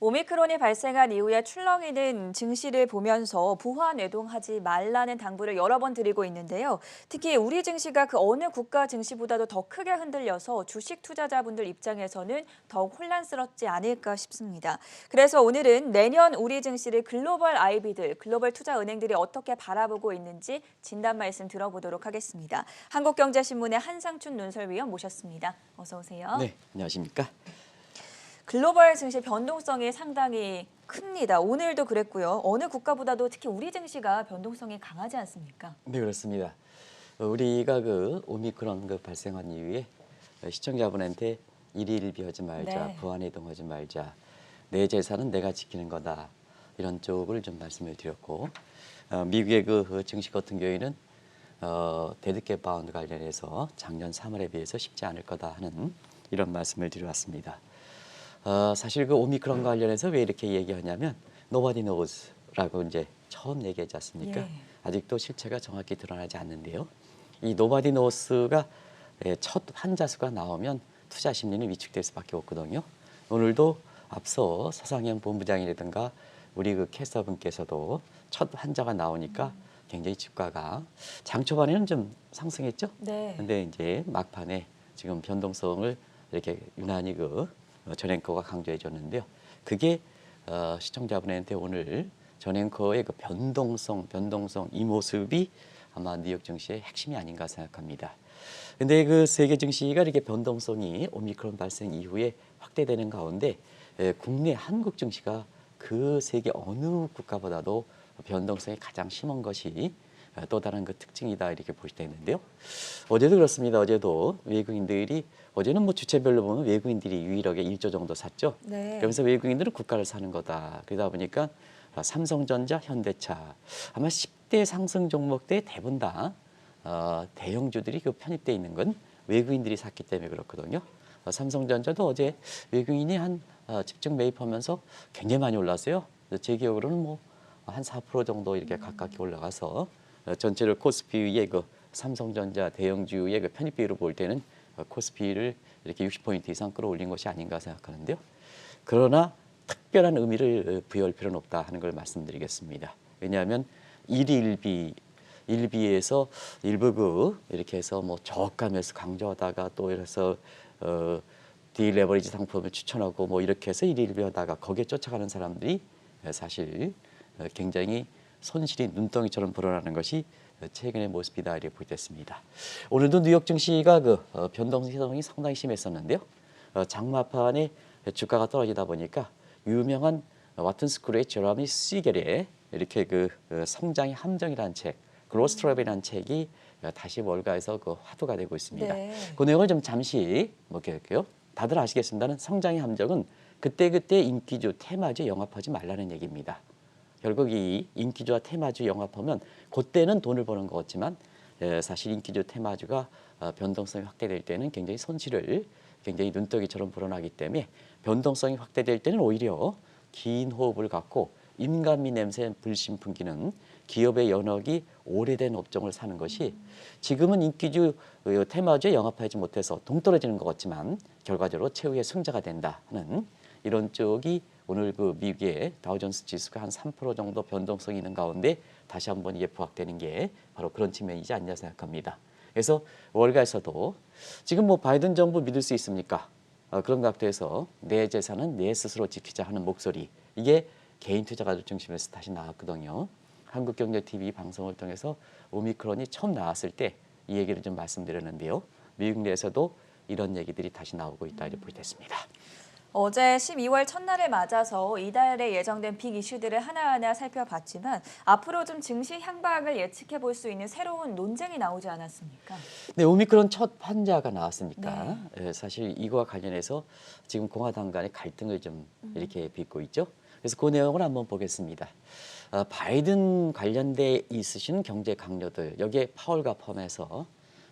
오미크론이 발생한 이후에 출렁이는 증시를 보면서 부화뇌동하지 말라는 당부를 여러 번 드리고 있는데요. 특히 우리 증시가 그 어느 국가 증시보다도 더 크게 흔들려서 주식 투자자분들 입장에서는 더욱 혼란스럽지 않을까 싶습니다. 그래서 오늘은 내년 우리 증시를 글로벌 IB들, 글로벌 투자은행들이 어떻게 바라보고 있는지 진단 말씀 들어보도록 하겠습니다. 한국경제신문의 한상춘 논설위원 모셨습니다. 어서 오세요. 네, 안녕하십니까? 글로벌 증시 변동성이 상당히 큽니다. 오늘도 그랬고요. 어느 국가보다도 특히 우리 증시가 변동성이 강하지 않습니까? 네, 그렇습니다. 우리가 그 오미크론 발생한 이후에 시청자분한테 일희일비하지 말자, 네. 부안해동하지 말자, 내 재산은 내가 지키는 거다 이런 쪽을 좀 말씀을 드렸고, 미국의 그 증시 같은 경우에는 데드캣 바운드 관련해서 작년 3월에 비해서 쉽지 않을 거다 하는 이런 말씀을 드려왔습니다. 사실 그 오미크론 관련해서 왜 이렇게 얘기하냐면 nobody knows라고 이제 처음 얘기하지 않습니까? 예. 아직도 실체가 정확히 드러나지 않는데요. 이 nobody knows가 첫 환자 수가 나오면 투자 심리는 위축될 수밖에 없거든요. 오늘도 앞서 서상현 본부장이라든가 우리 그 캐스터분께서도 첫 환자가 나오니까 굉장히 주가가 장 초반에는 좀 상승했죠. 네. 근데 이제 막판에 지금 변동성을 이렇게 유난히 전 앵커가 강조해 줬는데요. 그게 시청자분한테 오늘 전 앵커의 그 변동성 이 모습이 아마 뉴욕 증시의 핵심이 아닌가 생각합니다. 근데 그 세계 증시가 이렇게 변동성이 오미크론 발생 이후에 확대되는 가운데 국내 한국 증시가 그 세계 어느 국가보다도 변동성이 가장 심한 것이 또 다른 그 특징이다 이렇게 볼 수 있는데요. 어제도 그렇습니다. 어제도 외국인들이 어제는 뭐 주체별로 보면 외국인들이 유일하게 1조 정도 샀죠. 네. 그러면서 외국인들은 국가를 사는 거다. 그러다 보니까 삼성전자, 현대차 아마 10대 상승 종목대 대부분 다 대형주들이 그 편입돼 있는 건 외국인들이 샀기 때문에 그렇거든요. 삼성전자도 어제 외국인이 한 집중 매입하면서 굉장히 많이 올랐어요. 제 기억으로는 뭐 한 4% 정도 이렇게 가깝게 올라가서 전체를 코스피의 그 삼성전자 대형주의 그 편입 비율을 볼 때는 코스피를 이렇게 60포인트 이상 끌어올린 것이 아닌가 생각하는데요. 그러나 특별한 의미를 부여할 필요는 없다 하는 걸 말씀드리겠습니다. 왜냐하면 일비에서 일부 이렇게 해서 뭐 저가면서 강조하다가 또 이래서 디레버리지 상품을 추천하고 뭐 이렇게 해서 일일비하다가 거기에 쫓아가는 사람들이 사실 굉장히 손실이 눈덩이처럼 불어나는 것이 최근의 모습이다 이렇게 보겠습니다. 오늘도 뉴욕 증시가 변동성이 상당히 심했었는데요. 장마판에 주가가 떨어지다 보니까 유명한 와튼스쿨의 제러미 시겔의 이렇게 성장의 함정이라는 책, 그로스트랩이라는 책이 다시 월가에서 화두가 되고 있습니다. 네. 그 내용을 좀 잠시 볼게요. 다들 아시겠습니다는 성장의 함정은 그때그때 인기주, 테마주 영합하지 말라는 얘기입니다. 결국 이 인기주와 테마주 영합하면 그때는 돈을 버는 것 같지만 사실 인기주, 테마주가 변동성이 확대될 때는 굉장히 손실을 굉장히 눈덩이처럼 불어나기 때문에 변동성이 확대될 때는 오히려 긴 호흡을 갖고 인간미 냄새 불신 풍기는 기업의 연억이 오래된 업종을 사는 것이 지금은 인기주, 테마주에 영합하지 못해서 동떨어지는 것 같지만 결과적으로 최후의 승자가 된다 하는 이런 쪽이 오늘 미국의 다우존스 지수가 한 3% 정도 변동성이 있는 가운데 다시 한번 이게 부각되는 게 바로 그런 측면이지 않냐 생각합니다. 그래서 월가에서도 지금 뭐 바이든 정부 믿을 수 있습니까? 그런 각도에서 내 재산은 내 스스로 지키자 하는 목소리 이게 개인 투자가들 중심에서 다시 나왔거든요. 한국경제TV 방송을 통해서 오미크론이 처음 나왔을 때 이 얘기를 좀 말씀드렸는데요. 미국 내에서도 이런 얘기들이 다시 나오고 있다 이렇게 보겠습니다. 어제 12월 첫날을 맞아서 이달에 예정된 빅 이슈들을 하나하나 살펴봤지만 앞으로 좀 증시 향방을 예측해 볼 수 있는 새로운 논쟁이 나오지 않았습니까? 네, 오미크론 첫 환자가 나왔으니까 사실 이거와 관련해서 지금 공화당 간의 갈등을 좀 이렇게 빚고 있죠. 그래서 그 내용을 한번 보겠습니다. 바이든 관련돼 있으신 경제 강요들 여기에 파월과 포함해서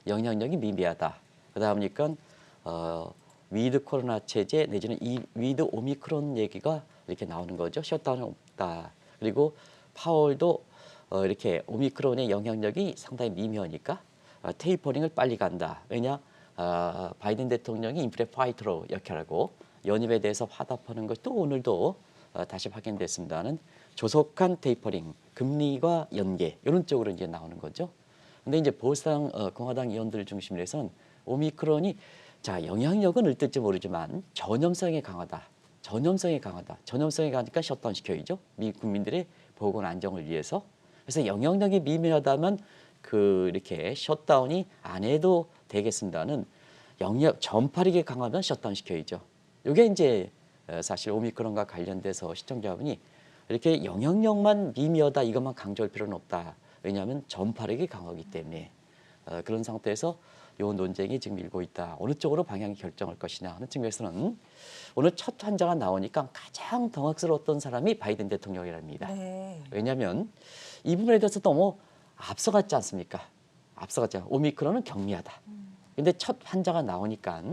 영향력이 미미하다. 그러다 보니까 위드 코로나 체제 내지는 이 위드 오미크론 얘기가 이렇게 나오는 거죠. 셧다운은 없다. 그리고 파월도 이렇게 오미크론의 영향력이 상당히 미미하니까 테이퍼링을 빨리 간다. 왜냐? 바이든 대통령이 인플레 파이터로 역할하고 연입에 대해서 화답하는 것도 오늘도 다시 확인됐습니다는 조속한 테이퍼링, 금리와 연계 이런 쪽으로 이제 나오는 거죠. 근데 이제 보수당 공화당 의원들 중심으로 해서는 오미크론이 자 영향력은 어떨지 모르지만 전염성이 강하다. 전염성이 강하다. 전염성이 강하니까 셧다운 시켜야죠. 미 국민들의 보건 안정을 위해서. 그래서 영향력이 미미하다면 이렇게 셧다운이 안 해도 되겠습니다는 영역 전파력이 강하면 셧다운 시켜야죠. 이게 이제 사실 오미크론과 관련돼서 시청자분이 이렇게 영향력만 미미하다 이것만 강조할 필요는 없다. 왜냐하면 전파력이 강하기 때문에 그런 상태에서 이 논쟁이 지금 일고 있다. 어느 쪽으로 방향이 결정할 것이냐 하는 측면에서는 오늘 첫 환자가 나오니까 가장 당황스러웠던 사람이 바이든 대통령이랍니다. 네. 왜냐하면 이 부분에 대해서 너무 앞서갔지 않습니까? 앞서갔죠. 오미크론은 경미하다. 근데 첫 환자가 나오니까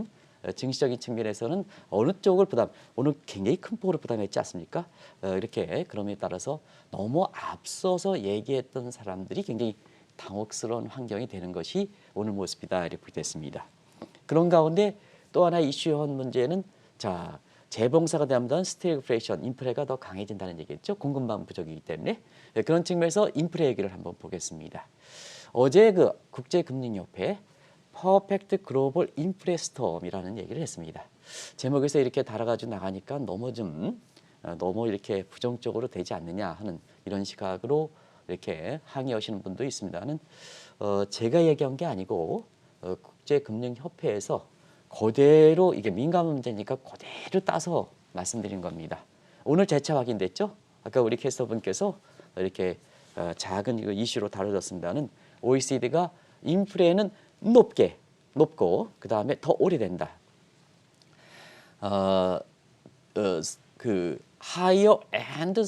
증시적인 측면에서는 어느 쪽을 오늘 굉장히 큰 폭으로 부담했지 않습니까? 이렇게 그럼에 따라서 너무 앞서서 얘기했던 사람들이 굉장히 당혹스러운 환경이 되는 것이 오늘 모습이다 이렇게 보겠습니다. 그런 가운데 또 하나 이슈한 문제는 자 재봉사가 되면 스태그플레이션, 인플레가 더 강해진다는 얘기겠죠. 공급망 부족이기 때문에 그런 측면에서 인플레 얘기를 한번 보겠습니다. 어제 국제금융협회 퍼펙트 글로벌 인플레 스톰이라는 얘기를 했습니다. 제목에서 이렇게 달아가지고 나가니까 너무 이렇게 부정적으로 되지 않느냐 하는 이런 시각으로 이렇게 항의하시는 분도 있습니다는 제가 얘기한 게 아니고 국제금융협회에서 그대로 이게 민감 문제니까 그대로 따서 말씀드린 겁니다. 오늘 재차 확인됐죠? 아까 우리 캐스터분께서 이렇게 작은 이슈로 다뤄졌습니다는 OECD가 인플레는 높고 그 다음에 더 오래된다. higher and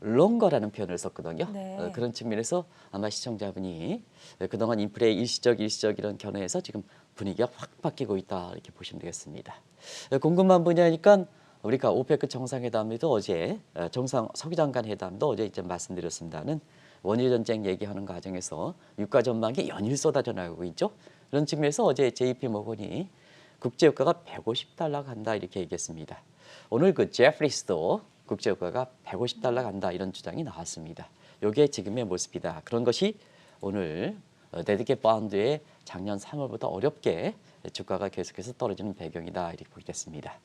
longer라는 표현을 썼거든요. 네. 그런 측면에서 아마 시청자분이 그동안 인플레 일시적 이런 견해에서 지금 분위기가 확 바뀌고 있다 이렇게 보시면 되겠습니다. 궁금한 분야니까 우리가 오페크 정상회담에도 어제 서기장간 회담도 어제 이제 말씀드렸습니다는 원유 전쟁 얘기하는 과정에서 유가 전망이 연일 쏟아져 나가고 있죠. 그런 측면에서 어제 JP 모건이 국제유가가 150달러 간다 이렇게 얘기했습니다. 오늘 제프리스도 국제유가가 150달러 간다 이런 주장이 나왔습니다. 이게 지금의 모습이다. 그런 것이 오늘 데디켓 파운드의 작년 3월보다 어렵게 주가가 계속해서 떨어지는 배경이다 이렇게 보겠습니다.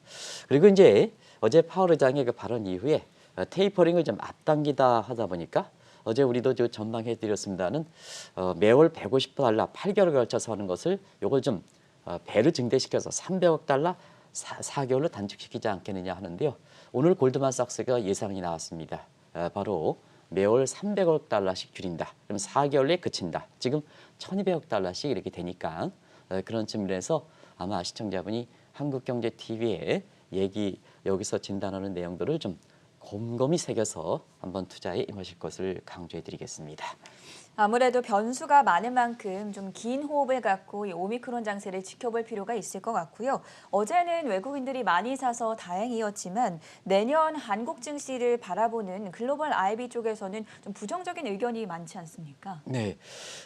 그리고 이제 어제 파월 의장의 그 발언 이후에 테이퍼링을 좀 앞당기다 하다 보니까 어제 우리도 전망해 드렸습니다는 매월 150달러 8개월에 걸쳐서 하는 것을 요걸 좀 배를 증대시켜서 300억 달러 4개월로 단축시키지 않겠느냐 하는데요. 오늘 골드만삭스가 예상이 나왔습니다. 바로 매월 300억 달러씩 줄인다. 그럼 4개월에 그친다. 지금 1200억 달러씩 이렇게 되니까 그런 측면에서 아마 시청자분이 한국경제TV에 여기서 진단하는 내용들을 좀 곰곰이 새겨서 한번 투자에 임하실 것을 강조해 드리겠습니다. 아무래도 변수가 많은 만큼 좀 긴 호흡을 갖고 이 오미크론 장세를 지켜볼 필요가 있을 것 같고요. 어제는 외국인들이 많이 사서 다행이었지만 내년 한국 증시를 바라보는 글로벌 IB 쪽에서는 좀 부정적인 의견이 많지 않습니까? 네,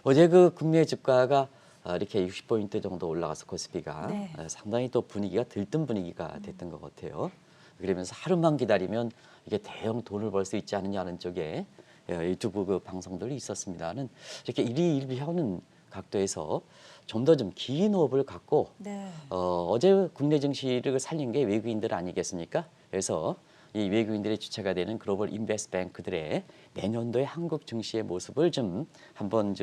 어제 국내 주가가 이렇게 60포인트 정도 올라가서 코스피가 네. 상당히 또 분위기가 들뜬 분위기가 됐던 것 같아요. 그러면서 하루만 기다리면 이게 대형 돈을 벌 수 있지 않느냐는 쪽에 유튜브 방송들이 있었습니다는 이렇게 일희일비하는 각도에서 좀 더 긴 호흡을 갖고 네. 어제 국내 증시를 살린 게 외국인들 아니겠습니까? 그래서 이 외국인들의 주체가 되는 글로벌 인베스트 뱅크들의 내년도의 한국 증시의 모습을 한번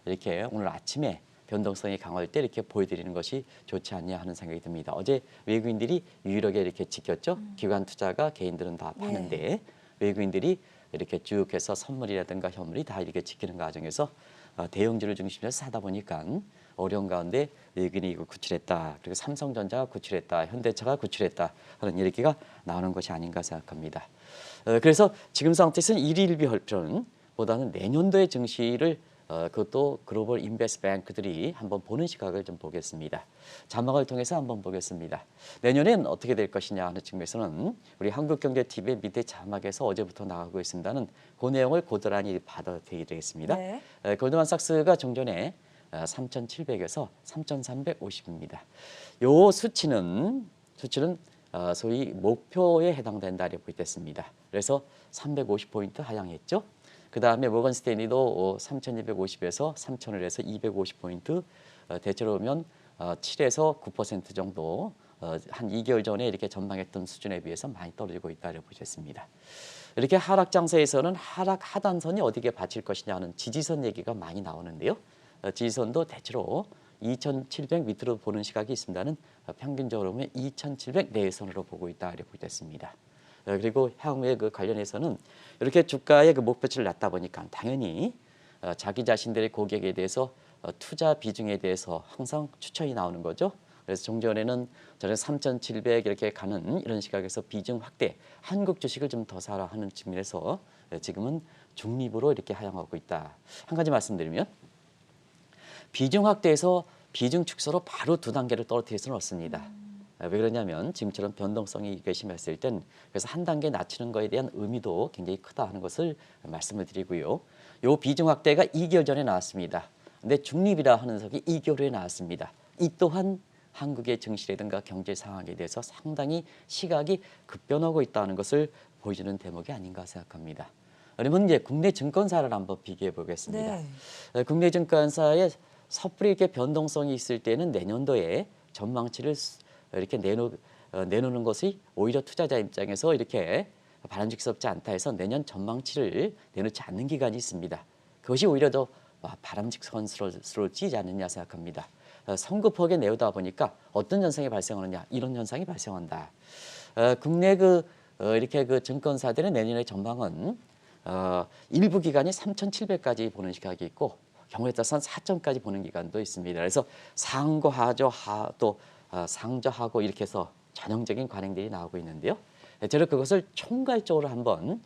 이렇게 오늘 아침에 변동성이 강할 때 이렇게 보여드리는 것이 좋지 않냐 하는 생각이 듭니다. 어제 외국인들이 유일하게 이렇게 지켰죠. 기관 투자가 개인들은 다 파는데 네. 외국인들이 이렇게 쭉 해서 선물이라든가 현물이 다 이렇게 지키는 과정에서 대형주를 중심으로 사다 보니까 어려운 가운데 외국인이 이거 구출했다. 그리고 삼성전자가 구출했다. 현대차가 구출했다. 하는 얘기가 나오는 것이 아닌가 생각합니다. 그래서 지금 상태에서는 일희일비 할 필요는 보다는 내년도의 증시를 그것도 글로벌 인베스트 뱅크들이 한번 보는 시각을 좀 보겠습니다. 자막을 통해서 한번 보겠습니다. 내년엔 어떻게 될 것이냐 하는 측면에서는 우리 한국경제TV의 밑에 자막에서 어제부터 나가고 있습니다는 그 내용을 고스란히 받아드리겠습니다. 네. 골드만삭스가 종전에 3,700에서 3,350입니다. 요 수치는 소위 목표에 해당된다 이렇게 됐습니다. 그래서 350포인트 하향했죠. 그 다음에 모건 스탠리도 3,250에서 3,000을 해서 250포인트, 대체로 보면 7에서 9% 정도 한 2개월 전에 이렇게 전망했던 수준에 비해서 많이 떨어지고 있다고 보셨습니다. 이렇게 하락 장세에서는 하락 하단선이 어디에 받칠 것이냐 하는 지지선 얘기가 많이 나오는데요. 지지선도 대체로 2,700 밑으로 보는 시각이 있습니다는 평균적으로 보면 2,700 내선으로 보고 있다 이렇게 보겠습니다. 그리고 향후에 그 관련해서는 이렇게 주가의 그 목표치를 낮다 보니까 당연히 자기 자신들의 고객에 대해서 투자 비중에 대해서 항상 추천이 나오는 거죠. 그래서 종전에는 저는 3,700 이렇게 가는 이런 시각에서 비중 확대, 한국 주식을 좀 더 사라 하는 측면에서 지금은 중립으로 이렇게 하향하고 있다. 한 가지 말씀드리면 비중 확대에서 비중 축소로 바로 두 단계를 떨어뜨릴 수는 없습니다. 왜 그러냐면 지금처럼 변동성이 심했을 땐 그래서 한 단계 낮추는 것에 대한 의미도 굉장히 크다 하는 것을 말씀을 드리고요. 요 비중 확대가 2개월 전에 나왔습니다. 근데 중립이라 하는 석이 2개월 후에 나왔습니다. 이 또한 한국의 증시라든가 경제 상황에 대해서 상당히 시각이 급변하고 있다는 것을 보여주는 대목이 아닌가 생각합니다. 그러면 이제 국내 증권사를 한번 비교해 보겠습니다. 네. 국내 증권사의 섣불리 이렇게 변동성이 있을 때는 내년도에 전망치를 이렇게 내놓는 것이 오히려 투자자 입장에서 이렇게 바람직스럽지 않다 해서 내년 전망치를 내놓지 않는 기간이 있습니다. 그것이 오히려 더 바람직스러울지 않느냐 생각합니다. 성급하게 내오다 보니까 어떤 현상이 발생하느냐 이런 현상이 발생한다. 국내 이렇게 증권사들의 내년의 전망은 일부 기간이 3,700까지 보는 시각이 있고 경우에 따라서는 4점까지 보는 기간도 있습니다. 그래서 상고 하죠, 또 상저하고 이렇게 해서 전형적인 관행들이 나오고 있는데요. 저는 그것을 총괄적으로 한번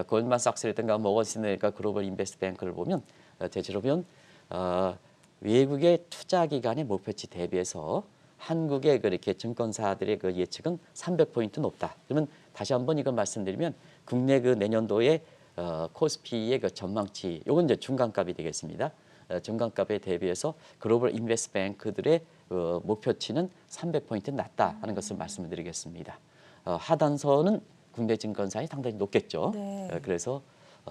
골드만삭스라든가 모건스탠리가 글로벌 인베스트뱅크를 보면 대체로 보면 외국의 투자 기관의 목표치 대비해서 한국의 그렇게 증권사들의 그 예측은 300포인트 높다. 그러면 다시 한번 이걸 말씀드리면 국내 그 내년도에 코스피의 그 전망치, 요건 이제 중간값이 되겠습니다. 중간값에 대비해서 글로벌 인베스트뱅크들의 목표치는 300포인트 낮다 하는 것을 말씀을 드리겠습니다. 하단선은 국내 증권사에 상당히 높겠죠. 네. 그래서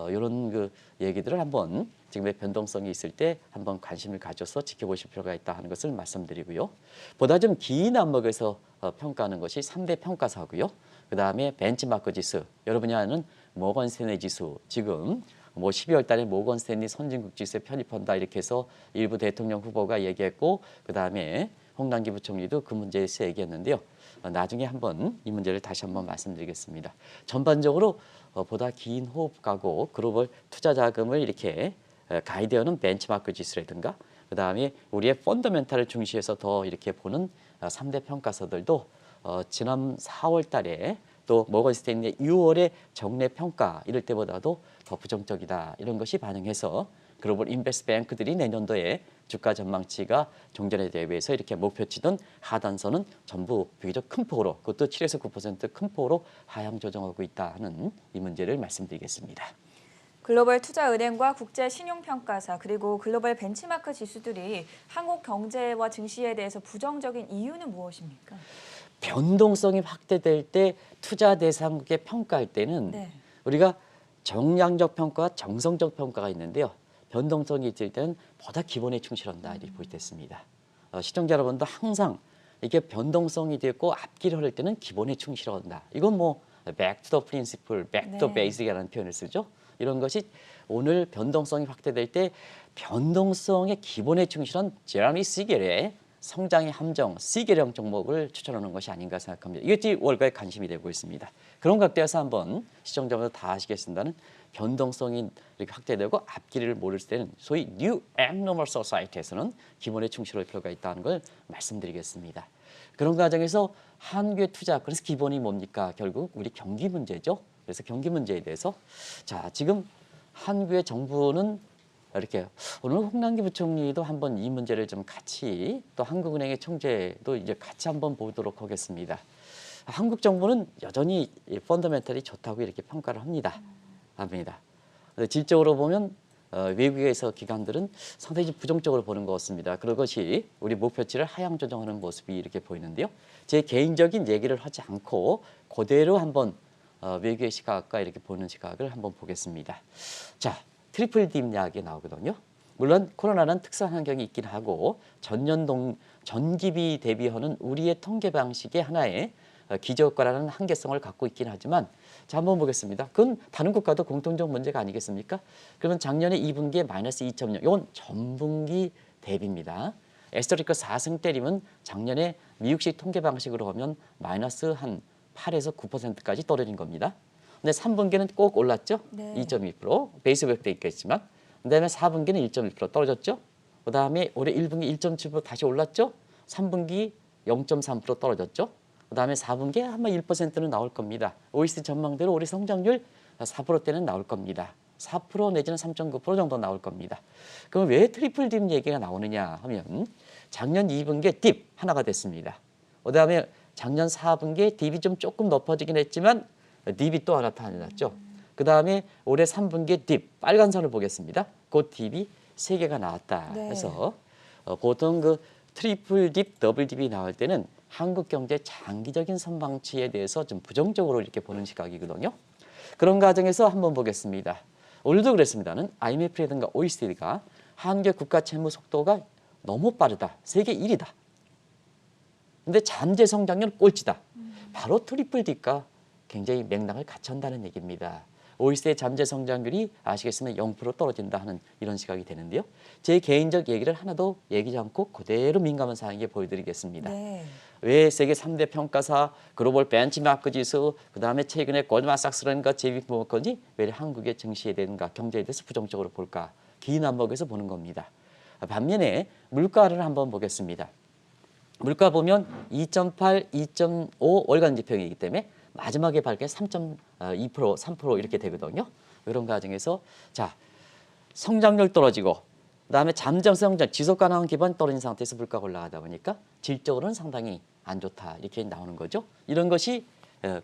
이런 그 얘기들을 한번 지금의 변동성이 있을 때 한번 관심을 가져서 지켜보실 필요가 있다 하는 것을 말씀드리고요. 보다 좀 긴 안목에서 평가하는 것이 3대 평가사고요. 그다음에 벤치마크 지수, 여러분이 아는 모건 스탠리 지수, 지금 뭐 12월 달에 모건 스탠리 선진국 지수에 편입한다 이렇게 해서 일부 대통령 후보가 얘기했고 그다음에 홍남기 부총리도 그 문제에 대해서 얘기했는데요. 나중에 한번 이 문제를 다시 한번 말씀드리겠습니다. 전반적으로 보다 긴 호흡가고 글로벌 투자 자금을 이렇게 가이드하는 벤치마크 지수라든가 그다음에 우리의 펀더멘탈을 중시해서 더 이렇게 보는 3대 평가서들도 지난 4월 달에 또 모건 스탠리 6월에 정례 평가 이럴 때보다도 더 부정적이다 이런 것이 반영해서 글로벌 인베스트뱅크들이 내년도에 주가 전망치가 종전에 대비해서 이렇게 목표치든 하단선은 전부 비교적 큰 폭으로 그것도 7에서 9% 큰 폭으로 하향 조정하고 있다 하는 이 문제를 말씀드리겠습니다. 글로벌 투자은행과 국제 신용평가사 그리고 글로벌 벤치마크 지수들이 한국 경제와 증시에 대해서 부정적인 이유는 무엇입니까? 변동성이 확대될 때 투자 대상국에 평가할 때는 네. 우리가 정량적 평가와 정성적 평가가 있는데요. 변동성이 있을 때는 보다 기본에 충실한다 이렇게 볼 때 있습니다. 시청자 여러분도 항상 이게 변동성이 되고 앞길을 할 때는 기본에 충실한다. 이건 뭐 back to the principle, back to 네. basic이라는 표현을 쓰죠. 이런 것이 오늘 변동성이 확대될 때 변동성의 기본에 충실한 제라미 시겔의 성장의 함정, 시계령 종목을 추천하는 것이 아닌가 생각합니다. 이것이 월가에 관심이 되고 있습니다. 그런 각도에서 한번 시청자분들 다 아시겠습니다는 변동성이 이렇게 확대되고 앞길을 모를 때는 소위 New Abnormal Society에서는 기본에 충실할 필요가 있다는 걸 말씀드리겠습니다. 그런 과정에서 한국의 투자, 그래서 기본이 뭡니까? 결국 우리 경기 문제죠. 그래서 경기 문제에 대해서 자 지금 한국의 정부는 이렇게 오늘 홍남기 부총리도 한번 이 문제를 좀 같이 또 한국은행의 총재도 이제 같이 한번 보도록 하겠습니다. 한국 정부는 여전히 펀더멘털이 좋다고 이렇게 평가를 합니다. 질적으로 보면 외국에서 기관들은 상당히 좀 부정적으로 보는 것 같습니다. 그것이 우리 목표치를 하향 조정하는 모습이 이렇게 보이는데요. 제 개인적인 얘기를 하지 않고 그대로 한번 외국의 시각과 이렇게 보는 시각을 한번 보겠습니다. 자, 트리플 딥 이야기 나오거든요. 물론 코로나는 특수한 환경이 있긴 하고 전기비 대비하는 우리의 통계 방식의 하나의 기저효과라는 한계성을 갖고 있긴 하지만 자, 한번 보겠습니다. 그건 다른 국가도 공통적 문제가 아니겠습니까? 그러면 작년에 2분기에 마이너스 2.0, 이건 전분기 대비입니다. 에스토리컬 4승 때리면 작년에 미국식 통계 방식으로 하면 마이너스 한 8에서 9%까지 떨어진 겁니다. 근데 3분기는 꼭 올랐죠? 네. 2.2%, 베이스 백 있겠지만. 그다음에 4분기는 1.1% 떨어졌죠? 그다음에 올해 1분기 1.7% 다시 올랐죠? 3분기 0.3% 떨어졌죠? 그다음에 4분기에 아마 1%는 나올 겁니다. OECD 전망대로 올해 성장률 4%대는 나올 겁니다. 4% 내지는 3.9% 정도 나올 겁니다. 그럼 왜 트리플 딥 얘기가 나오느냐 하면 작년 2분기에 딥 하나가 됐습니다. 그다음에 작년 4분기에 딥이 좀 조금 높아지긴 했지만 딥이 또 하나 나타났죠. 그다음에 올해 3분기에 딥 빨간 선을 보겠습니다. 그 딥이 3개가 나왔다. 네. 그래서 보통 그 트리플 딥, 더블 딥이 나올 때는 한국 경제 장기적인 선방치에 대해서 좀 부정적으로 이렇게 보는 시각이거든요. 그런 과정에서 한번 보겠습니다. 오늘도 그랬습니다는 IMF라든가 OECD가 한국의 국가 채무 속도가 너무 빠르다. 세계 1위다. 근데 잠재 성장률 꼴찌다. 바로 트리플 딥과 굉장히 맥락을 갖춘다는 얘기입니다. OECD 잠재 성장률이 아시겠으면 0% 떨어진다 하는 이런 시각이 되는데요. 제 개인적 얘기를 하나도 얘기하지 않고 그대로 민감한 사항에 보여드리겠습니다. 네. 왜 세계 3대 평가사, 글로벌 벤치마크 지수, 그다음에 최근에 골드만삭스라든가 JP모건이 왜 한국의 증시에 대한가 경제에 대해서 부정적으로 볼까? 긴 안목에서 보는 겁니다. 반면에 물가를 한번 보겠습니다. 물가 보면 2.8, 2.5 월간 지표이기 때문에 마지막에 발견 3.2%, 3% 이렇게 되거든요. 이런 과정에서 자 성장률 떨어지고 그다음에 잠정 성장, 지속 가능한 기반 떨어진 상태에서 물가가 올라가다 보니까 질적으로는 상당히 안 좋다 이렇게 나오는 거죠. 이런 것이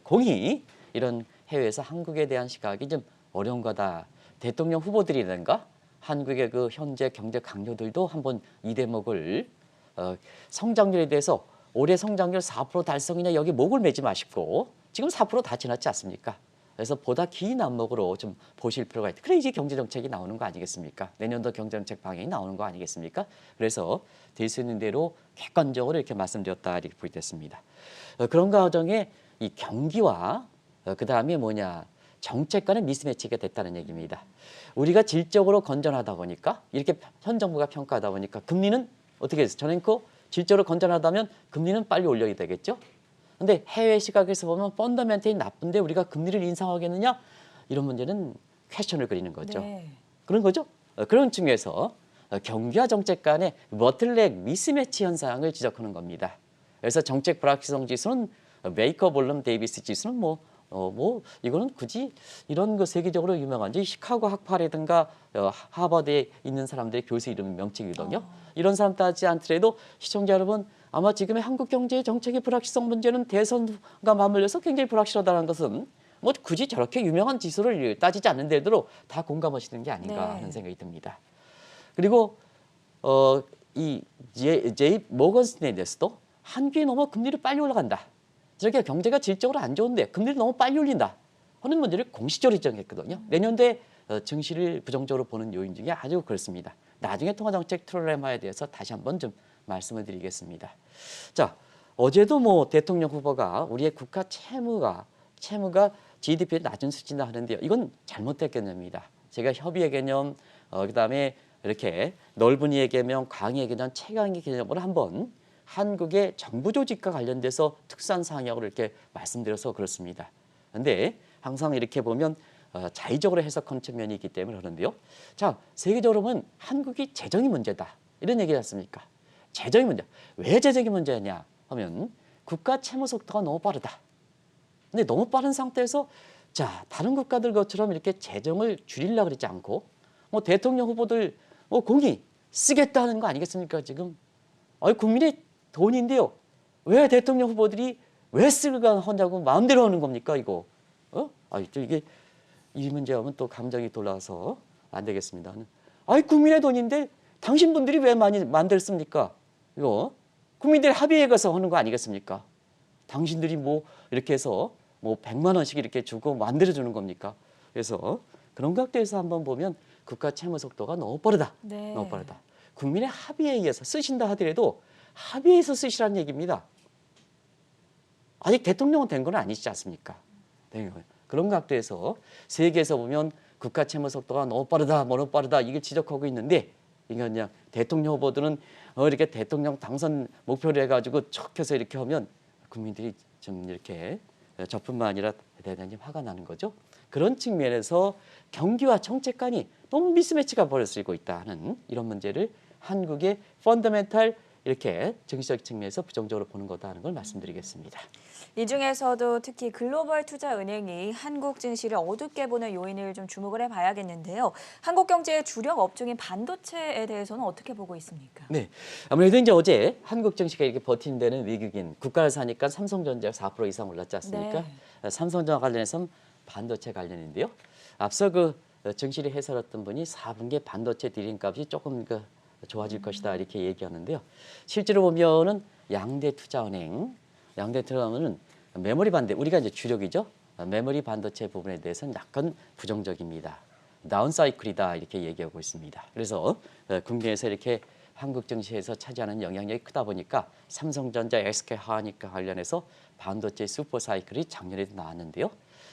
공히 이런 해외에서 한국에 대한 시각이 좀 어려운 거다. 대통령 후보들이라든가 한국의 그 현재 경제 강요들도 한번 이 대목을 성장률에 대해서 올해 성장률 4% 달성이냐 여기 목을 매지 마시고 지금 4%다 지났지 않습니까? 그래서 보다 긴 안목으로 좀 보실 필요가 있다. 그래 이제 경제정책이 나오는 거 아니겠습니까? 내년도 경제정책 방향이 나오는 거 아니겠습니까? 그래서 될 수 있는 대로 객관적으로 이렇게 말씀드렸다 이렇게 보겠습니다. 그런 과정에 이 경기와 그다음에 뭐냐 정책 간의 미스매치가 됐다는 얘기입니다. 우리가 질적으로 건전하다 보니까 이렇게 현 정부가 평가하다 보니까 금리는 어떻게 해서 전행코 질적으로 건전하다면 금리는 빨리 올려야 되겠죠? 근데 해외 시각에서 보면 펀더멘털이 나쁜데 우리가 금리를 인상하겠느냐? 이런 문제는 퀘스천을 그리는 거죠. 네. 그런 거죠. 그런 측면에서 경기와 정책 간의 머틀렉 미스매치 현상을 지적하는 겁니다. 그래서 정책 불확실성 지수는 메이커 볼럼 데이비스 지수는 이거는 굳이 이런 거 세계적으로 유명한 시카고 학파라든가 하버드에 있는 사람들의 교수 이름 명칭이거든요. 이런 사람 따지지 않더라도 시청자 여러분 아마 지금의 한국 경제의 정책의 불확실성 문제는 대선과 맞물려서 굉장히 불확실하다는 것은 뭐 굳이 저렇게 유명한 지수를 따지지 않는 데도 다 공감하시는 게 아닌가 네. 하는 생각이 듭니다. 그리고 이 제이 모건 스탠레스도 한국이 너무 금리를 빨리 올라간다. 저렇게 경제가 질적으로 안 좋은데 금리를 너무 빨리 올린다 하는 문제를 공식적으로 지적했거든요. 내년도에 증시를 부정적으로 보는 요인 중에 아주 그렇습니다. 나중에 통화정책 트릴레마에 대해서 다시 한번 좀 말씀을 드리겠습니다. 자, 어제도 뭐 대통령 후보가 우리의 국가 채무가 GDP의 낮은 수준이다 하는데요. 이건 잘못된 개념입니다. 제가 협의의 개념, 그다음에 이렇게 넓은 이의 개념, 광의의 개념, 최강의 개념으로 한번 한국의 정부 조직과 관련돼서 특수한 상향으로 이렇게 말씀드려서 그렇습니다. 그런데 항상 이렇게 보면 자의적으로 해석하는 측면이 있기 때문에 그러는데요. 자, 세계적으로 보면 한국이 재정이 문제다. 이런 얘기지 않습니까? 재정이 문제. 왜 재정이 문제냐 하면 국가 채무 속도가 너무 빠르다. 근데 너무 빠른 상태에서 자, 다른 국가들 것처럼 이렇게 재정을 줄이려고 그러지 않고 뭐 대통령 후보들 공이 쓰겠다는 거 아니겠습니까, 지금? 국민의 돈인데요. 왜 대통령 후보들이 왜 쓰려고 하냐고 마음대로 하는 겁니까, 이거? 이게 이 문제 하면 또 감정이 돌아서 안 되겠습니다. 아이 국민의 돈인데 당신분들이 왜 많이 만들습니까? 이거 국민들이 합의해 가서 하는 거 아니겠습니까? 당신들이 뭐 이렇게 해서 뭐 100만 원씩 이렇게 주고 만들어 주는 겁니까? 그래서 그런 각도에서 한번 보면 국가 채무 속도가 너무 빠르다. 네. 너무 빠르다. 국민의 합의에 의해서 쓰신다 하더라도 합의해서 쓰시라는 얘기입니다. 아직 대통령은 된 건 아니지 않습니까? 그런 각도에서 세계에서 보면 국가 채무 속도가 너무 빠르다, 너무 빠르다 이걸 지적하고 있는데 이게 그냥 대통령 후보들은 이렇게 대통령 당선 목표를 해가지고 척 해서 이렇게 하면 국민들이 좀 이렇게 저뿐만 아니라 대단히 화가 나는 거죠. 그런 측면에서 경기와 정책관이 너무 미스매치가 벌어지고 있다는 이런 문제를 한국의 펀더멘탈 이렇게 정치적 측면에서 부정적으로 보는 거다 하는 걸 말씀드리겠습니다. 이 중에서도 특히 글로벌 투자은행이 한국 증시를 어둡게 보는 요인을 좀 주목을 해봐야겠는데요. 한국 경제의 주력 업종인 반도체에 대해서는 어떻게 보고 있습니까? 네, 아무래도 이제 어제 한국 증시가 이렇게 버티는 데는 외국인 국가를 사니까 삼성전자가 4% 이상 올랐지 않습니까? 삼성전자 관련해서는 반도체 관련인데요. 앞서 그 증시를 해설했던 분이 4분기에 반도체 디램값이 조금 좋아질 것이다 이렇게 얘기하는데요. 실제로 보면은 양대 투자은행은 메모리 반도체 우리가 이제 주력이죠. 메모리 반도체 부분에 대해서는 약간 부정적입니다. 다운사이클이다 이렇게 얘기하고 있습니다. 그래서 국내에서 이렇게 한국 증시에서 차지하는 영향력이 크다 보니까 삼성전자, SK 하이닉과 관련해서 반도체 슈퍼사이클이 작년에도 나왔는데요.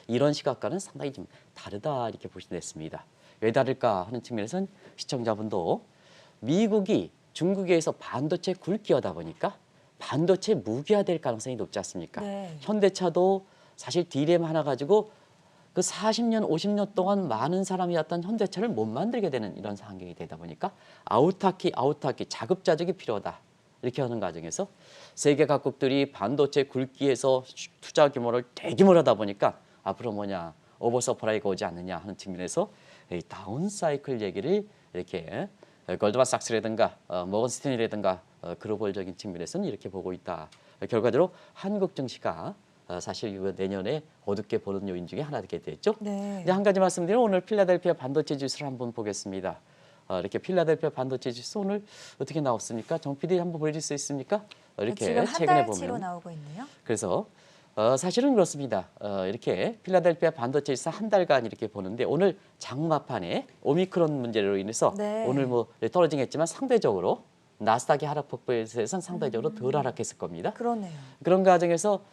이런 시각과는 상당히 좀 다르다 이렇게 보시면 됐습니다. 왜 다를까 하는 측면에서는 시청자분도 미국이 중국에서 반도체 굴기하다 보니까 반도체 무기화될 가능성이 높지 않습니까? 네. 현대차도 사실 디램 하나 가지고 그 40년, 50년 동안 많은 사람이 왔던 현대차를 못 만들게 되는 이런 상황이 되다 보니까 아우타키, 자급자족이 필요하다. 이렇게 하는 과정에서 세계 각국들이 반도체 굴기에서 투자 규모를 대규모로 하다 보니까 앞으로 뭐냐, 오버서플라이가 오지 않느냐 하는 측면에서 이 다운사이클 얘기를 이렇게 골드만삭스라든가 모건스탠리라든가 글로벌적인 측면에서는 이렇게 보고 있다. 결과적으로 한국 증시가 사실 이거 내년에 어둡게 보는 요인 중에 하나 되게 됐죠. 네. 이제 한 가지 말씀드리면 오늘 필라델피아 반도체 지수를 한번 보겠습니다. 이렇게 필라델피아 반도체 지수 오늘 어떻게 나왔습니까? 정 PD 한번 보여줄 수 있습니까? 이렇게 지금 한 최근에 달치로 보면 나오고 있네요. 그래서 사실은 그렇습니다. 이렇게 필라델피아 반도체 지수 한 달간 이렇게 보는데 오늘 장마판에 오미크론 문제로 인해서 네. 오늘 뭐 떨어지긴 했지만 상대적으로 나스닥의 하락폭에서는 상대적으로 덜 하락했을 겁니다. 그러네요. 그런 과정에서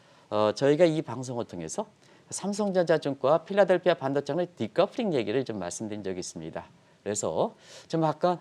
저희가 이 방송을 통해서 삼성전자증권과 필라델피아 반도체의 디커플링 얘기를 좀 말씀드린 적이 있습니다. 그래서 좀 아까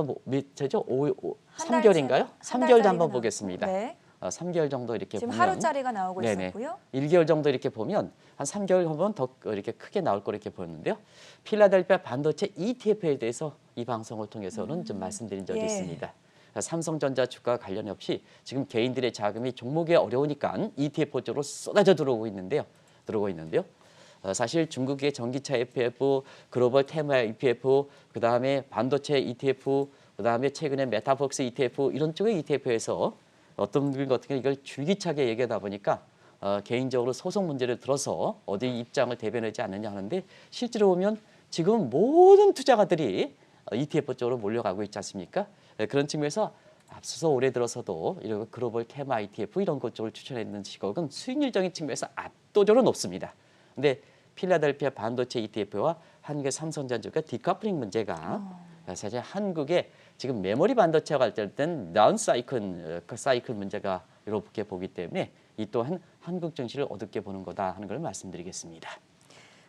뭐 몇째죠? 3개월인가요? 3개월도 한번 보겠습니다. 네. 3개월 정도 이렇게 지금 보면 하루짜리가 나오고 있었고요. 1개월 정도 이렇게 보면 한 3개월 하면 더 이렇게 크게 나올 거 이렇게 보였는데요. 필라델피아 반도체 ETF에 대해서 이 방송을 통해서는 좀 말씀드린 적이 예. 있습니다. 삼성전자 주가 관련 없이 지금 개인들의 자금이 종목이 어려우니까 ETF 쪽으로 쏟아져 들어오고 있는데요. 사실 중국의 전기차 ETF, 글로벌 테마 ETF, 그다음에 반도체 ETF, 그다음에 최근에 메타버스 ETF 이런 쪽의 ETF에서 어떤 분들 같은 경우 이걸 줄기차게 얘기하다 보니까 개인적으로 소송 문제를 들어서 어디 입장을 대변하지 않느냐 하는데 실제로 보면 지금 모든 투자가들이 ETF 쪽으로 몰려가고 있지 않습니까? 그런 측면에서 앞서서 올해 들어서도 이런 글로벌 테마 ETF 이런 것 쪽을 추천했는 시각은 수익률적인 측면에서 압도적으로 높습니다. 근데 필라델피아 반도체 ETF와 한국의 삼성전자가 디커플링 문제가 사실 한국의 지금 메모리 반도체와 관련된 다운 사이클 문제가 이렇게 보기 때문에 이 또한 한국 증시를 어둡게 보는 거다 하는 걸 말씀드리겠습니다.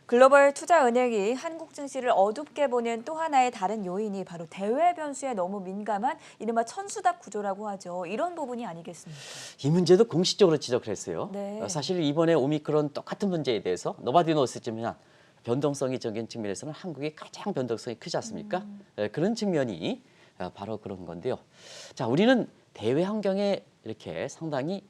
글로벌 투자은행이 한국 증시를 어둡게 보는 또 하나의 다른 요인이 바로 대외 변수에 너무 민감한 이른바 천수답 구조라고 하죠. 이런 부분이 아니겠습니까? 이 문제도 공식적으로 지적을 했어요. 네. 사실 이번에 오미크론 똑같은 문제에 대해서 노바디 노스지만 변동성이적인 측면에서는 한국이 가장 변동성이 크지 않습니까? 그런 측면이 바로 그런 건데요. 자, 우리는 대외 환경에 이렇게 상당히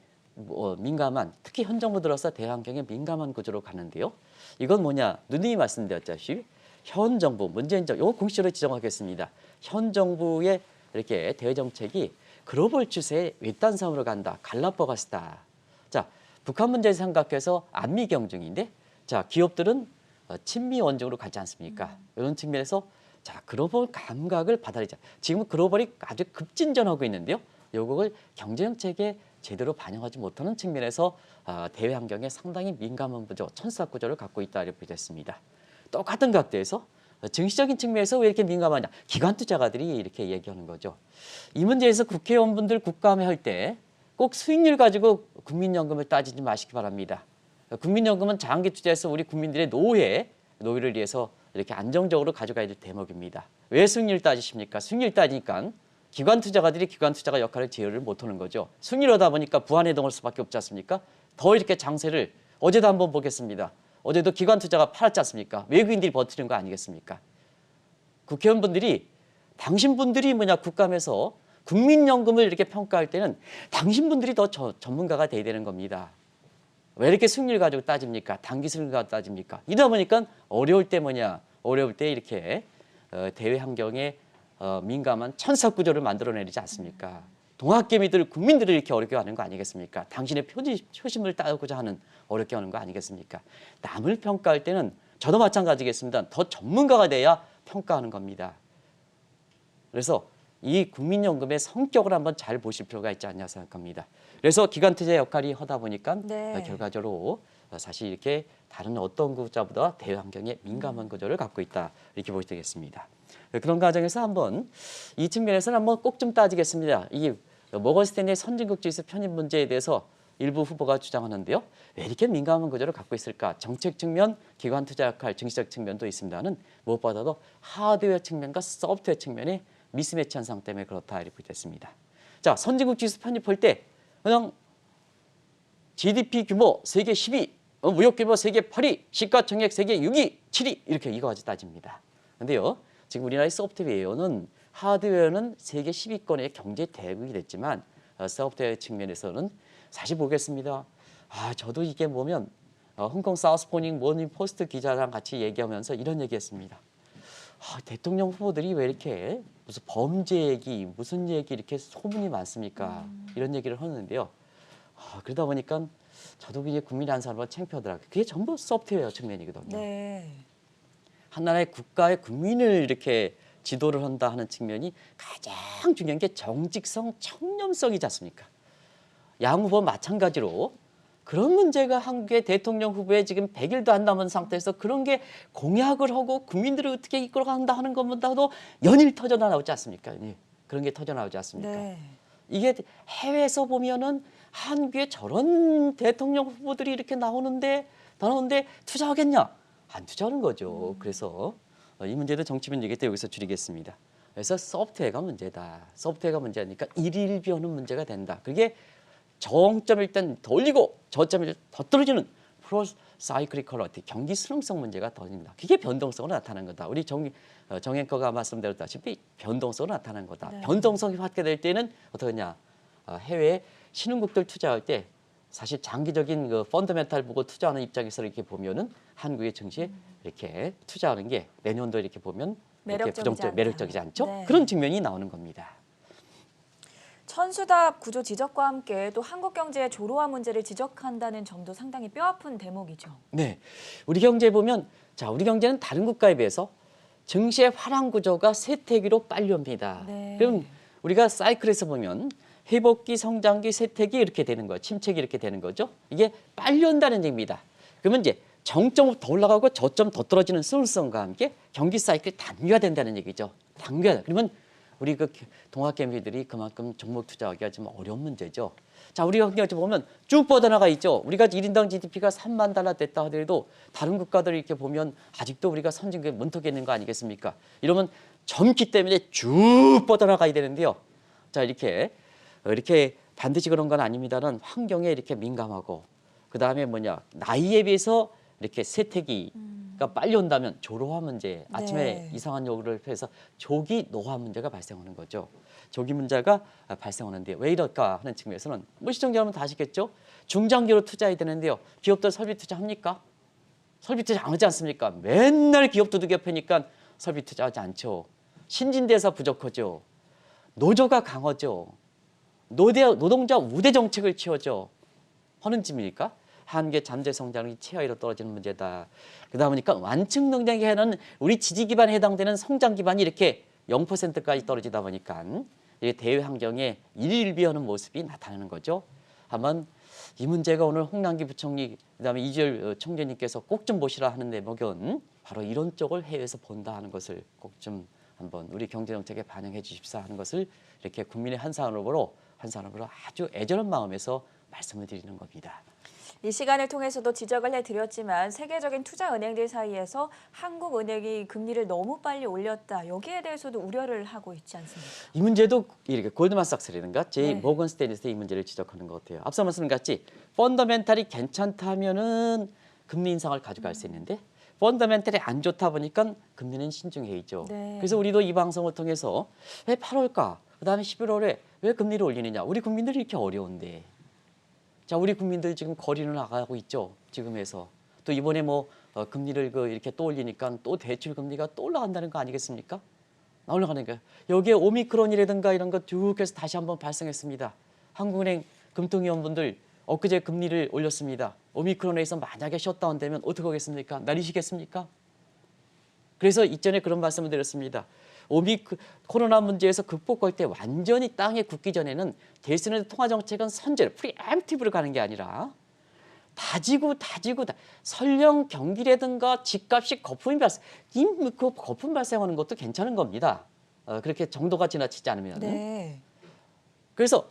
민감한, 특히 현 정부 들어서 대외 환경에 민감한 구조로 가는데요. 이건 뭐냐? 누누이 말씀드렸다시피 현 정부, 문재인 정부, 이거 공식적으로 지정하겠습니다. 현 정부의 이렇게 대외 정책이 글로벌 추세에 외딴섬으로 간다, 갈라퍼가스다. 자, 북한 문제 생각해서 안미 경중인데, 자, 기업들은 친미 원정으로 가지 않습니까? 이런 측면에서 자, 글로벌 감각을 받아들이자. 지금 글로벌이 아주 급진전하고 있는데요. 요걸 경제정책에 제대로 반영하지 못하는 측면에서 대외 환경에 상당히 민감한 구조, 천사 구조를 갖고 있다 이렇게 됐습니다. 똑같은 각도에서 증시적인 측면에서 왜 이렇게 민감하냐? 기관 투자가들이 이렇게 얘기하는 거죠. 이 문제에서 국회의원분들 국감회 할 때 꼭 수익률 가지고 국민연금을 따지지 마시기 바랍니다. 국민연금은 장기 투자해서 우리 국민들의 노후를 위해서 이렇게 안정적으로 가져가야 될 대목입니다. 왜 수익률 따지십니까? 수익률 따지니까 기관 투자가들이 기관 투자가 역할을 제어를 못하는 거죠. 수익률하다 보니까 부안해동할 수밖에 없지 않습니까? 더 이렇게 장세를 어제도 한번 보겠습니다. 어제도 기관 투자가 팔았지 않습니까? 외국인들이 버티는 거 아니겠습니까? 국회의원분들이 당신분들이 국감에서 국민연금을 이렇게 평가할 때는 당신분들이 더 전문가가 돼야 되는 겁니다. 왜 이렇게 수익률 가지고 따집니까? 단기 수익률 가지고 따집니까? 이러다 보니까 어려울 때 어려울 때 이렇게 대외 환경에 민감한 천사 구조를 만들어내지 않습니까? 동학개미들 국민들을 이렇게 어렵게 하는 거 아니겠습니까? 당신의 표심을 따고자 하는 어렵게 하는 거 아니겠습니까? 남을 평가할 때는 저도 마찬가지겠습니다. 더 전문가가 돼야 평가하는 겁니다. 그래서 이 국민연금의 성격을 한번 잘 보실 필요가 있지 않냐 생각합니다. 그래서 기관투자 역할이 하다 보니까 네. 결과적으로 사실 이렇게 다른 어떤 구조보다 대외 환경에 민감한 구조를 갖고 있다 이렇게 보시면 되겠습니다. 그런 과정에서 한번 이 측면에서는 한번 꼭 좀 따지겠습니다. 이 모건스탠리의 선진국 지수 편입 문제에 대해서 일부 후보가 주장하는데요. 왜 이렇게 민감한 구조를 갖고 있을까? 정책 측면, 기관 투자 역할, 증시적 측면도 있습니다는 무엇보다도 하드웨어 측면과 소프트웨어 측면의 미스매치 현상 때문에 그렇다 이렇게 됐습니다. 자, 선진국 지수 편입할 때 그냥 GDP 규모 세계 10위, 무역 규모 세계 8위, 시가총액 세계 6위, 7위 이렇게 이거 가지고 따집니다. 근데요, 지금 우리나라의 소프트웨어는 하드웨어는 세계 10위권의 경제 대국이 됐지만 소프트웨어 측면에서는 사실 보겠습니다. 저도 이게 보면 홍콩 사우스포닝 모닝 포스트 기자랑 같이 얘기하면서 이런 얘기했습니다. 대통령 후보들이 왜 이렇게 무슨 범죄 얘기, 무슨 얘기 이렇게 소문이 많습니까? 이런 얘기를 하는데요. 그러다 보니까 저도 이제 국민이 한 사람은 창피하더라고요. 그게 전부 소프트웨어 측면이거든요. 네. 한나라의 국가의 국민을 이렇게 지도를 한다 하는 측면이 가장 중요한 게 정직성, 청렴성이지 않습니까? 양 후보 마찬가지로 그런 문제가 한국의 대통령 후보에 지금 100일도 안 남은 상태에서 그런 게 공약을 하고 국민들을 어떻게 이끌어간다 하는 것보다도 연일 터져나오지 않습니까? 예, 그런 게 터져나오지 않습니까? 네. 이게 해외에서 보면은 한국에 저런 대통령 후보들이 이렇게 나오는데 투자하겠냐? 안 투자하는 거죠. 그래서 이 문제도 정치면 얘기 때 여기서 줄이겠습니다. 그래서 소프트웨어가 문제다. 소프트웨어가 문제니까 일일비하는 문제가 된다. 그게 정점을 일단 더 올리고 저점을 더 떨어지는 프로사이클리컬러티 경기 수능성 문제가 더진다. 그게 변동성으로 나타나는 거다. 우리 정앵커가 말씀드렸다시피 변동성으로 나타나는 거다. 네. 변동성이 확대될 때는 어떠냐? 해외 신흥국들 투자할 때 사실 장기적인 그 펀더멘탈 보고 투자하는 입장에서 이렇게 보면은 한국의 증시에 이렇게 투자하는 게 내년도 이렇게 보면 이렇게 매력적이지 않죠? 네. 그런 측면이 나오는 겁니다. 천수답 구조 지적과 함께 또 한국 경제의 조로화 문제를 지적한다는 점도 상당히 뼈아픈 대목이죠. 네, 우리 경제 보면 우리 경제는 다른 국가에 비해서 증시의 화랑 구조가 쇠퇴기로 빨리 옵니다. 네. 그럼 우리가 사이클에서 보면 회복기, 성장기, 쇠퇴기 이렇게 되는 거예요. 침체기 이렇게 되는 거죠. 이게 빨리 온다는 얘기입니다. 그러면 이제 정점 더 올라가고 저점 더 떨어지는 스물성과 함께 경기 사이클이 단계화된다는 얘기죠. 단계화. 그러면 우리 그 동학개미들이 그만큼 종목 투자하기가 좀 어려운 문제죠. 자, 우리 경제 보면 쭉 뻗어나가 있죠. 우리가 1인당 GDP가 3만 달러 됐다 하더라도 다른 국가들 이렇게 보면 아직도 우리가 선진국에 문턱에 있는 거 아니겠습니까? 이러면 젊기 때문에 쭉 뻗어나가야 되는데요. 자, 이렇게 반드시 그런 건 아닙니다는 환경에 이렇게 민감하고 그다음에 나이에 비해서 이렇게 쇠퇴기가 빨리 온다면 조로화 문제, 아침에 네. 이상한 요구를 해서 조기 노화 문제가 발생하는 거죠. 조기 문제가 발생하는데 왜 이럴까 하는 측면에서는 시청자 여러분 다 아시겠죠? 중장기로 투자해야 되는데요. 기업들 설비 투자합니까? 설비 투자 안 하지 않습니까? 맨날 기업 두들겨 패니까 설비 투자하지 않죠. 신진대사 부족하죠. 노조가 강하죠. 노동자 우대 정책을 취하죠. 하는 집입니까? 한국의 잠재 성장이 최하위로 떨어지는 문제다. 그러다 보니까 완충 능력에는 우리 지지 기반에 해당되는 성장 기반이 이렇게 0%까지 떨어지다 보니까 이 대외 환경에 일일비하는 모습이 나타나는 거죠. 한번 이 문제가 오늘 홍남기 부총리 그다음에 이주열 총재님께서 꼭 좀 보시라 하는 대목은 바로 이런 쪽을 해외에서 본다 하는 것을 꼭 좀 한번 우리 경제정책에 반영해 주십사 하는 것을 이렇게 국민의 한 사람으로 아주 애절한 마음에서 말씀을 드리는 겁니다. 이 시간을 통해서도 지적을 해드렸지만 세계적인 투자은행들 사이에서 한국은행이 금리를 너무 빨리 올렸다. 여기에 대해서도 우려를 하고 있지 않습니까? 이 문제도 이렇게 골드만삭스라든가 네. 모건 스탠리에서 이 문제를 지적하는 것 같아요. 앞서 말씀같이 펀더멘탈이 괜찮다면은 금리 인상을 가져갈 수 있는데 펀더멘탈이 안 좋다 보니까 금리는 신중해야죠. 네. 그래서 우리도 이 방송을 통해서 왜 8월까? 그다음에 11월에 왜 금리를 올리느냐? 우리 국민들이 이렇게 어려운데. 자, 우리 국민들 지금 거리는 나가고 있죠. 지금에서. 또 이번에 금리를 이렇게 또 올리니까 또 대출 금리가 또 올라간다는 거 아니겠습니까? 올라가는 거예요. 여기에 오미크론이라든가 이런 거 쭉 해서 다시 한번 발생했습니다. 한국은행 금통위원분들 엊그제 금리를 올렸습니다. 오미크론에서 만약에 셧다운 되면 어떻게 하겠습니까? 내리시겠습니까? 그래서 이전에 그런 말씀을 드렸습니다. 코로나 문제에서 극복할 때 완전히 땅에 굳기 전에는 대선의 통화정책은 선제로 프리엠티브로 가는 게 아니라 다지고 설령 경기라든가 집값이 거품이 그 거품 발생하는 것도 괜찮은 겁니다. 그렇게 정도가 지나치지 않으면. 네. 그래서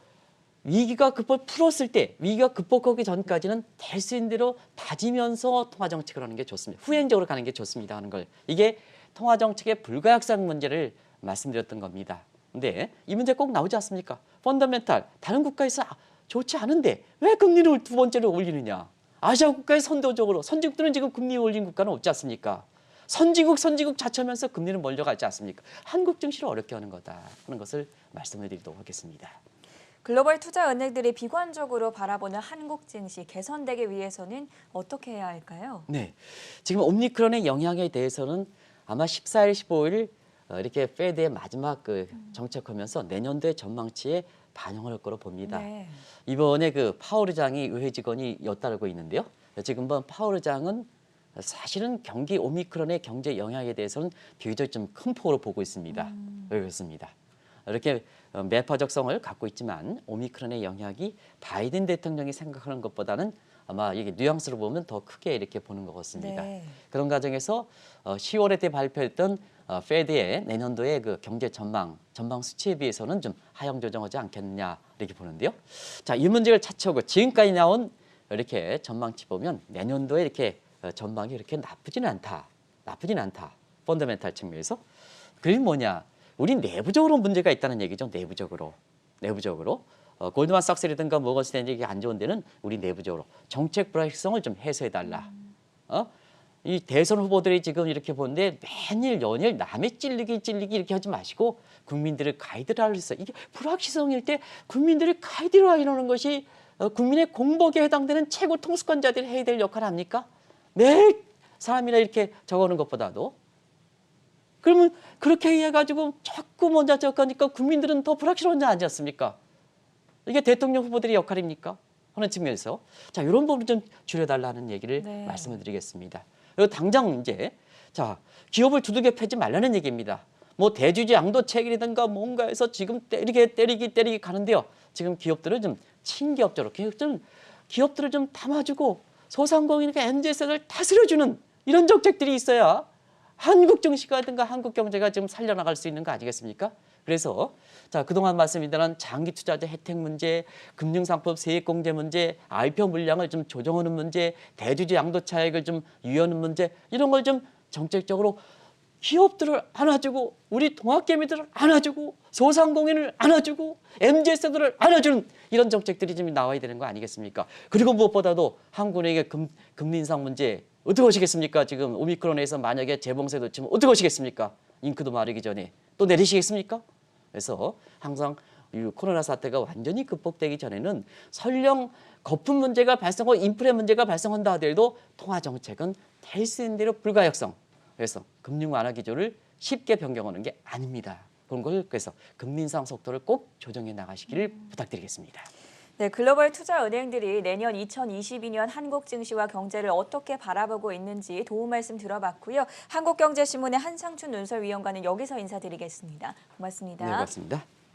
위기가 풀었을 때 위기가 극복하기 전까지는 될 수 있는 대로 다지면서 통화정책을 하는 게 좋습니다. 후행적으로 가는 게 좋습니다 하는 걸. 이게 통화정책의 불가역성 문제를 말씀드렸던 겁니다. 근데 이 문제 꼭 나오지 않습니까? 펀더멘탈 다른 국가에서 좋지 않은데 왜 금리를 두 번째로 올리느냐? 아시아 국가의 선진국들은 지금 금리 올린 국가는 없지 않습니까? 선진국 자처하면서 금리는 멀려 가지 않습니까? 한국 증시를 어렵게 하는 거다 하는 것을 말씀을 드리도록 하겠습니다. 글로벌 투자은행들이 비관적으로 바라보는 한국 증시 개선되기 위해서는 어떻게 해야 할까요? 네, 지금 오미크론의 영향에 대해서는 아마 14일, 15일 이렇게 페드의 마지막 정책하면서 내년도의 전망치에 반영할 거로 봅니다. 네. 이번에 파월 의장이 의회 직원이 엿따르고 있는데요. 지금 파월 의장은 사실은 오미크론의 경제 영향에 대해서는 비교적 좀 큰 폭으로 보고 있습니다. 그렇습니다. 이렇게 매파적성을 갖고 있지만 오미크론의 영향이 바이든 대통령이 생각하는 것보다는 아마 이게 뉘앙스로 보면 더 크게 이렇게 보는 것 같습니다. 네. 그런 과정에서 10월에 때 발표했던 페드의 내년도의 경제 전망 수치에 비해서는 좀 하향 조정하지 않겠느냐 이렇게 보는데요. 자, 이 문제를 차치하고 지금까지 나온 이렇게 전망치 보면 내년도에 이렇게 전망이 이렇게 나쁘진 않다. 펀더멘탈 측면에서. 그게 뭐냐? 우리 내부적으로 문제가 있다는 얘기죠. 내부적으로. 골드만삭스라든가 모건 스탠리가 안 좋은 데는 우리 내부적으로 정책 불확실성을 좀 해소해달라. 이 대선 후보들이 지금 이렇게 보는데 매일 연일 남의 찔리기 이렇게 하지 마시고 국민들을 가이드를 해서 이게 불확실성일 때 국민들을 가이드를 이러는 것이 국민의 공복에 해당되는 최고 통수권자들이 해야 될 역할 아닙니까? 매일 사람이나 이렇게 적어오는 것보다도. 그러면 그렇게 해가지고 자꾸 먼저 적으니까 국민들은 더 불확실하지 않습니까? 이게 대통령 후보들의 역할입니까? 하는 측면에서 자, 이런 부분 좀 줄여달라는 얘기를 네. 말씀을 드리겠습니다. 그리고 당장 이제 기업을 두들겨 패지 말라는 얘기입니다. 대주주 양도책이라든가 뭔가에서 지금 때리기 가는데요. 지금 기업들을 좀 친기업적으로 기업들을 좀 담아주고 소상공인과 MZ세대를 다스려주는 이런 정책들이 있어야 한국 증시라든가 한국 경제가 지금 살려나갈 수 있는 거 아니겠습니까? 그래서 그동안 말씀드린 장기 투자자 혜택 문제, 금융상품 세액공제 문제, IPO 물량을 좀 조정하는 문제, 대주주 양도 차익을 좀 유예하는 문제 이런 걸 좀 정책적으로 기업들을 안아주고 우리 동학개미들을 안아주고 소상공인을 안아주고 MZ세대를 안아주는 이런 정책들이 좀 나와야 되는 거 아니겠습니까? 그리고 무엇보다도 한국은행의 금리 인상 문제 어떻게 하시겠습니까? 지금 오미크론에서 만약에 재봉쇄도 치면 어떻게 하시겠습니까? 잉크도 마르기 전에 또 내리시겠습니까? 그래서 항상 이 코로나 사태가 완전히 극복되기 전에는 설령 거품 문제가 발생하고 인플레 문제가 발생한다 하더라도 통화 정책은 될 수 있는 대로 불가역성. 그래서 금융 완화 기조를 쉽게 변경하는 게 아닙니다. 그런 걸 그래서 금리 인상 속도를 꼭 조정해 나가시기를 부탁드리겠습니다. 네, 글로벌 투자 은행들이 내년 2022년 한국 증시와 경제를 어떻게 바라보고 있는지 도움 말씀 들어봤고요. 한국경제신문의 한상춘 논설위원과는 여기서 인사드리겠습니다. 고맙습니다. 네, 고맙습니다.